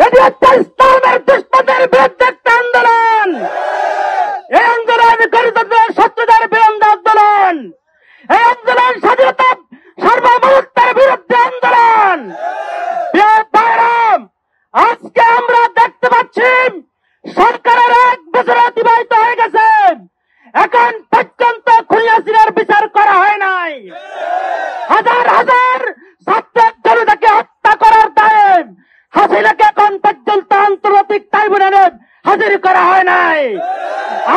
এটি একটা ইসলামের দুশ্মনের বিরুদ্ধে একটা আন্দোলন। এই আন্দোলন গণতন্ত্রের শত্রুদের বিরুদ্ধে আন্দোলন। এই আন্দোলন স্বাধীনতা সার্বভৌমত্বের বিরুদ্ধে আন্দোলন। আজকে আমরা দেখতে পাচ্ছি সরকারের 1 বছর অতিবাহিত হয়ে গেছে, এখন পর্যন্ত খুনি হাসিনার বিচার করা হয় নাই। হাজার হাজার ছাত্র জনতাকে হত্যা করার দায়ে হাসিনাকে এখন পর্যন্ত আন্তর্জাতিক ট্রাইব্যুনালে হাজির করা হয় নাই।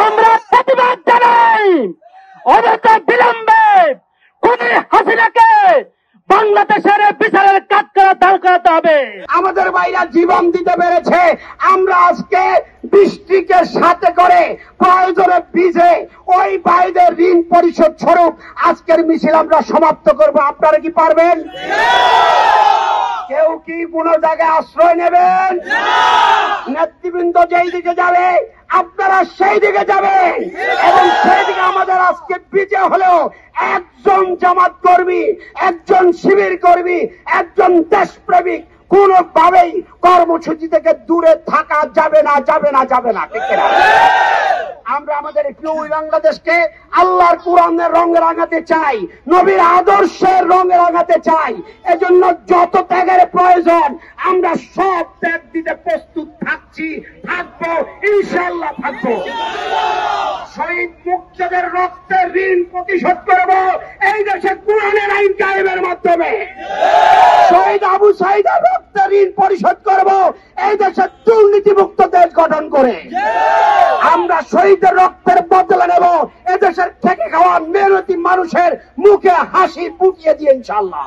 আমরা প্রতিবাদ জানাই, অযথ বিলম্বে খুনি হাসিনাকে বাংলাদেশের বিচারের কাঠগড়ায় দাঁড় করাতে হবে। আমাদের ভাইরা জীবন দিতে পেরেছে, আমরা আজকে বৃষ্টিকে সাথে করে প্রয়োজনে ভিজে ওই ভাইদের ঋণ পরিশোধ স্বরূপ আজকের মিছিল আমরা সমাপ্ত করব। আপনারা কি পারবেন? কেউ কি কোন জায়গায় আশ্রয় নেবেন? নেতৃবৃন্দ যেই দিকে যাবে আপনারা সেই দিকে যাবেন, এবং সেই দিকে আমাদের আজকে বিজয় হলেও একজন জামাত কর্মী, একজন শিবির কর্মী, একজন দেশপ্রেমিক কোনোভাবেই কর্মসূচি থেকে দূরে থাকা যাবে না, যাবে না, যাবে না। ঠিক না? আমরা আমাদের প্রিয় বাংলাদেশকে আল্লাহর কোরআনের রঙে রাঙাতে চাই, নবীর আদর্শের রঙে রাঙাতে চাই। এজন্য যত ত্যাগের প্রয়োজন আমরা সব ত্যাগ দিতে প্রস্তুত থাকছি, থাকবো, ইনশাআল্লাহ থাকবো। শহীদ মুক্তিযোদ্ধাদের রক্তের ঋণ পরিশোধ করব এই দেশে কোরআনের আইন কায়েমের মাধ্যমে। শহীদ আবু সাঈদের রক্তের ঋণ পরিশোধ করব এই দেশে দুর্নীতিমুক্ত দেশ গঠন করে। আমরা শহীদের রক্তের বদলা নেব এদেশের খেটে খাওয়া মেহনতি মানুষের মুখে হাসি ফুটিয়ে দিয়ে, ইনশাআল্লাহ।